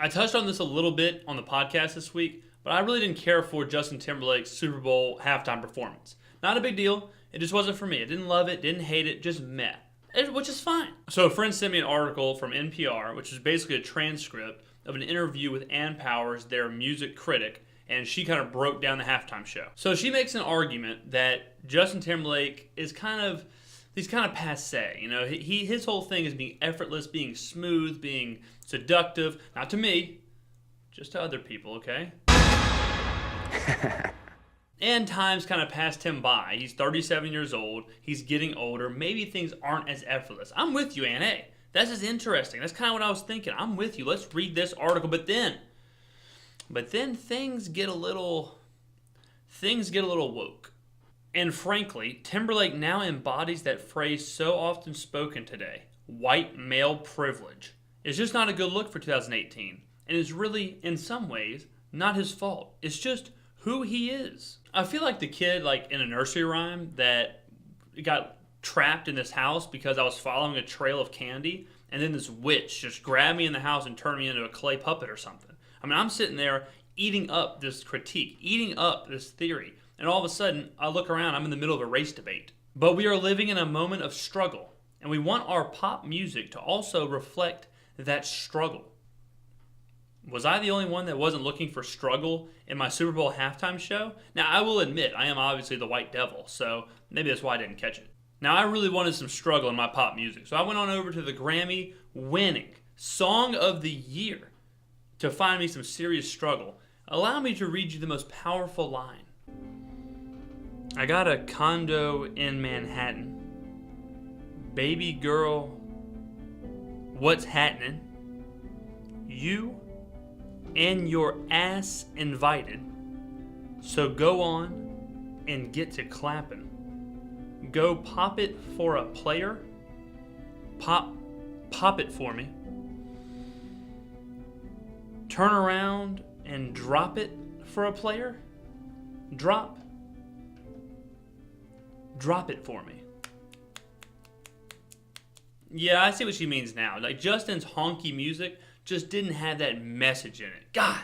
I touched on this a little bit on the podcast this week, but I really didn't care for Justin Timberlake's Super Bowl halftime performance. Not a big deal. It just wasn't for me. I didn't love it, didn't hate it, just meh. Which is fine. So a friend sent me an article from NPR, which is basically a transcript of an interview with Ann Powers, their music critic, and she kind of broke down the halftime show. So she makes an argument that Justin Timberlake is he's kind of passe. You know, his whole thing is being effortless, being smooth, being seductive. Not to me, just to other people, okay? And time's kind of passed him by. He's 37 years old. He's getting older. Maybe things aren't as effortless. I'm with you, Ann A. That's just interesting. That's kind of what I was thinking. I'm with you. Let's read this article. But then things get a little woke. And frankly, Timberlake now embodies that phrase so often spoken today, white male privilege. It's just not a good look for 2018. And it's really, in some ways, not his fault. It's just who he is. I feel like the kid in a nursery rhyme that got trapped in this house because I was following a trail of candy, and then this witch just grabbed me in the house and turned me into a clay puppet or something. I mean, I'm sitting there eating up this critique, eating up this theory, and all of a sudden, I look around, I'm in the middle of a race debate. But we are living in a moment of struggle, and we want our pop music to also reflect that struggle. Was I the only one that wasn't looking for struggle in my Super Bowl halftime show? Now, I will admit, I am obviously the white devil, so maybe that's why I didn't catch it. Now, I really wanted some struggle in my pop music, so I went on over to the Grammy-winning Song of the Year to find me some serious struggle. Allow me to read you the most powerful line. I got a condo in Manhattan. Baby girl, what's happening? You and your ass invited, so go on and get to clapping. Go pop it for a player. Pop it for me. Turn around and drop it for a player. Drop it for me. Yeah, I see what she means now. Justin's honky music just didn't have that message in it. God,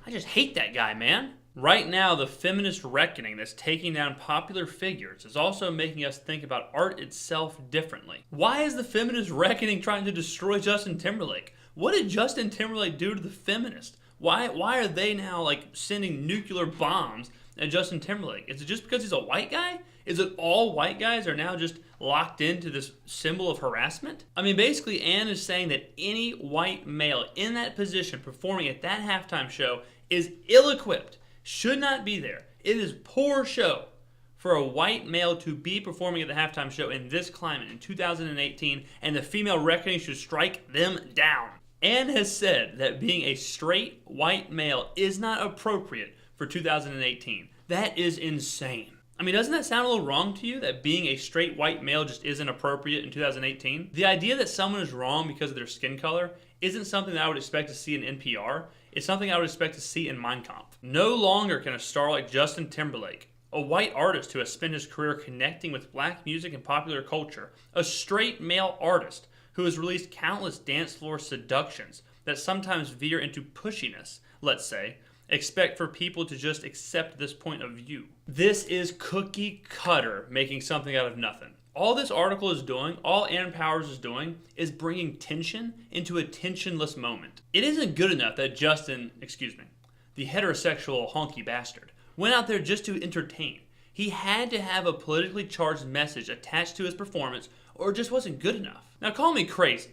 I just hate that guy, man. Right now, the feminist reckoning that's taking down popular figures is also making us think about art itself differently. Why is the feminist reckoning trying to destroy Justin Timberlake? What did Justin Timberlake do to the feminists? Why are they now sending nuclear bombs at Justin Timberlake? Is it just because he's a white guy? Is it all white guys are now just locked into this symbol of harassment? I mean, basically, Ann is saying that any white male in that position performing at that halftime show is ill-equipped, should not be there. It is poor show for a white male to be performing at the halftime show in this climate in 2018, and the female reckoning should strike them down. Ann has said that being a straight white male is not appropriate for 2018. That is insane. I mean, doesn't that sound a little wrong to you, that being a straight white male just isn't appropriate in 2018? The idea that someone is wrong because of their skin color isn't something that I would expect to see in NPR. It's something I would expect to see in Mein Kampf. No longer can a star like Justin Timberlake, a white artist who has spent his career connecting with black music and popular culture, a straight male artist who has released countless dance floor seductions that sometimes veer into pushiness, let's say, expect for people to just accept this point of view. This is cookie cutter making something out of nothing. All this article is doing, all Ann Powers is doing, is bringing tension into a tensionless moment. It isn't good enough that Justin, the heterosexual honky bastard, went out there just to entertain. He had to have a politically charged message attached to his performance, or it just wasn't good enough. Now, call me crazy,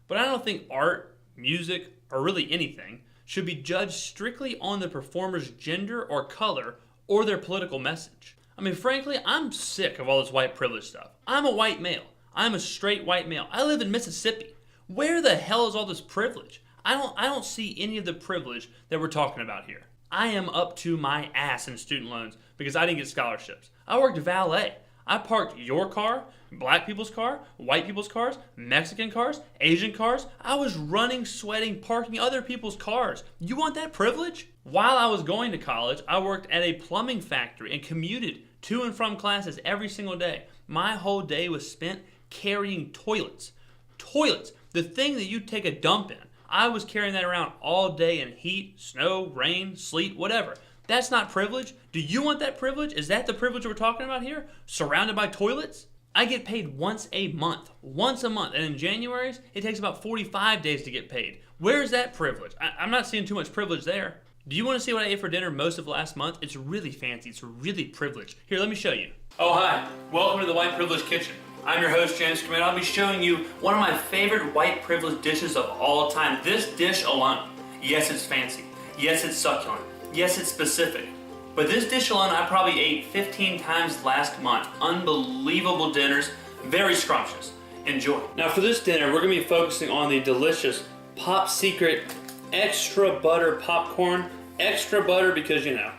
but I don't think art, music, or really anything should be judged strictly on the performer's gender or color or their political message. I mean, frankly, I'm sick of all this white privilege stuff. I'm a white male. I'm a straight white male. I live in Mississippi. Where the hell is all this privilege? I don't see any of the privilege that we're talking about here. I am up to my ass in student loans because I didn't get scholarships. I worked valet. I parked your car, black people's car, white people's cars, Mexican cars, Asian cars. I was running, sweating, parking other people's cars. You want that privilege? While I was going to college, I worked at a plumbing factory and commuted to and from classes every single day. My whole day was spent carrying toilets. Toilets, the thing that you take a dump in. I was carrying that around all day in heat, snow, rain, sleet, whatever. That's not privilege. Do you want that privilege? Is that the privilege we're talking about here? Surrounded by toilets? I get paid once a month. Once a month. And in January's, it takes about 45 days to get paid. Where's that privilege? I'm not seeing too much privilege there. Do you want to see what I ate for dinner most of last month? It's really fancy. It's really privileged. Here, let me show you. Oh, hi. Welcome to the White Privilege Kitchen. I'm your host, James Command. I'll be showing you one of my favorite white privilege dishes of all time. This dish alone. Yes, it's fancy. Yes, it's succulent. Yes, it's specific. But this dish alone, I probably ate 15 times last month. Unbelievable dinners. Very scrumptious. Enjoy. Now for this dinner, we're going to be focusing on the delicious Pop Secret extra butter popcorn. Extra butter because, you know,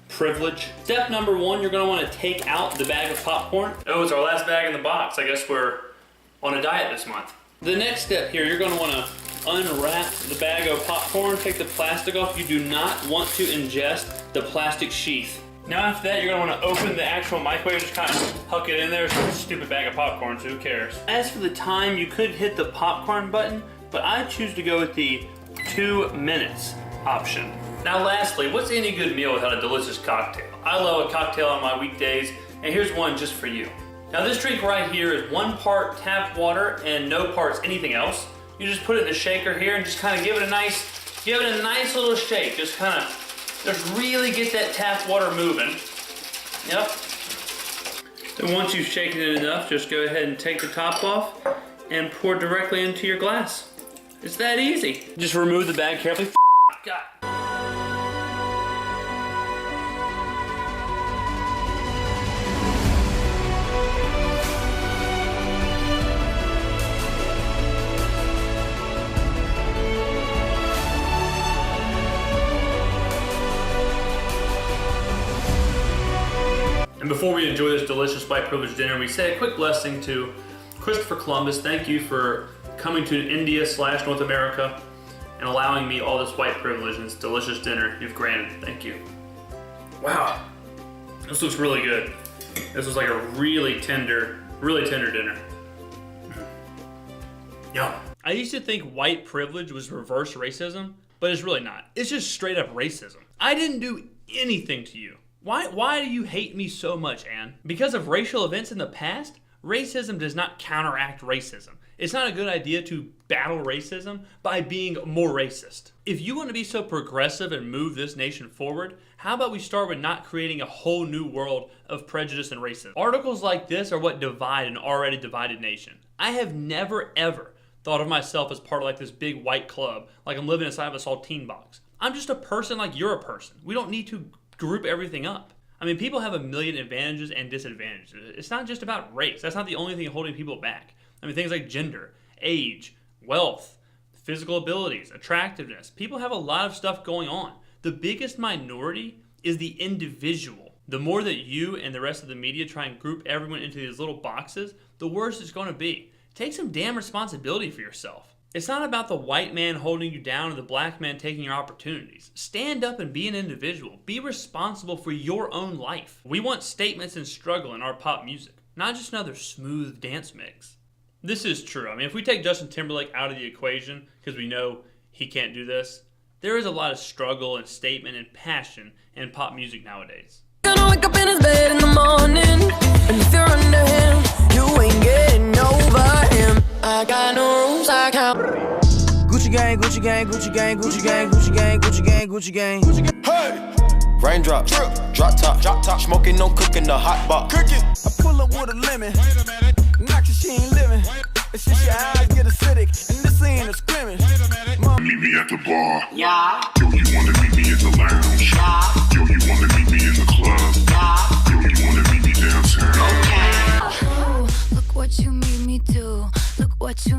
privilege. Step number one, you're going to want to take out the bag of popcorn. Oh, it's our last bag in the box. I guess we're on a diet this month. The next step here, you're going to want to unwrap the bag of popcorn, take the plastic off. You do not want to ingest the plastic sheath. Now after that, you're going to want to open the actual microwave, just kind of huck it in there. It's a stupid bag of popcorn, so who cares? As for the time, you could hit the popcorn button, but I choose to go with the 2 minutes option. Now lastly, what's any good meal without a delicious cocktail? I love a cocktail on my weekdays, and here's one just for you. Now this drink right here is 1 part tap water and no parts anything else. You just put it in a shaker here and just kind of give it a nice little shake. Just really get that tap water moving. Yep. And once you've shaken it enough, just go ahead and take the top off and pour directly into your glass. It's that easy. Just remove the bag carefully. God. And before we enjoy this delicious white privilege dinner, we say a quick blessing to Christopher Columbus. Thank you for coming to India/North America and allowing me all this white privilege and this delicious dinner you've granted. Thank you. Wow, this looks really good. This was like a really tender dinner. Yum. I used to think white privilege was reverse racism, but it's really not. It's just straight up racism. I didn't do anything to you. Why do you hate me so much, Ann? Because of racial events in the past? Racism does not counteract racism. It's not a good idea to battle racism by being more racist. If you want to be so progressive and move this nation forward, how about we start with not creating a whole new world of prejudice and racism? Articles like this are what divide an already divided nation. I have never ever thought of myself as part of like this big white club, like I'm living inside of a saltine box. I'm just a person like you're a person. We don't need to group everything up. I mean, people have a million advantages and disadvantages. It's not just about race. That's not the only thing holding people back. I mean, things like gender, age, wealth, physical abilities, attractiveness. People have a lot of stuff going on. The biggest minority is the individual. The more that you and the rest of the media try and group everyone into these little boxes, the worse it's going to be. Take some damn responsibility for yourself. It's not about the white man holding you down or the black man taking your opportunities. Stand up and be an individual. Be responsible for your own life. We want statements and struggle in our pop music, not just another smooth dance mix. This is true. I mean, if we take Justin Timberlake out of the equation, because we know he can't do this, there is a lot of struggle and statement and passion in pop music nowadays. Gonna wake up in his bed in the morning, and if you're under him, you ain't getting over him. I got no rules, I count. Gucci gang, Gucci gang, Gucci gang, Gucci gang, Gucci gang, Gucci gang, Gucci gang, Gucci gang. Hey! Raindrop, drop top, smoking, no cooking, the hot box. Cooking. I pull up with a lemon. Wait a minute. Knock your she ain't living. It's just your eyes get acidic, and this ain't a scrimmage. Meet me at the bar. Yeah. Yo, you wanna meet me in the lounge. Yeah. Yo, you wanna meet me in the club. Yeah. Yo, you wanna meet me downtown. Okay. Oh, look what you made me do. Look what you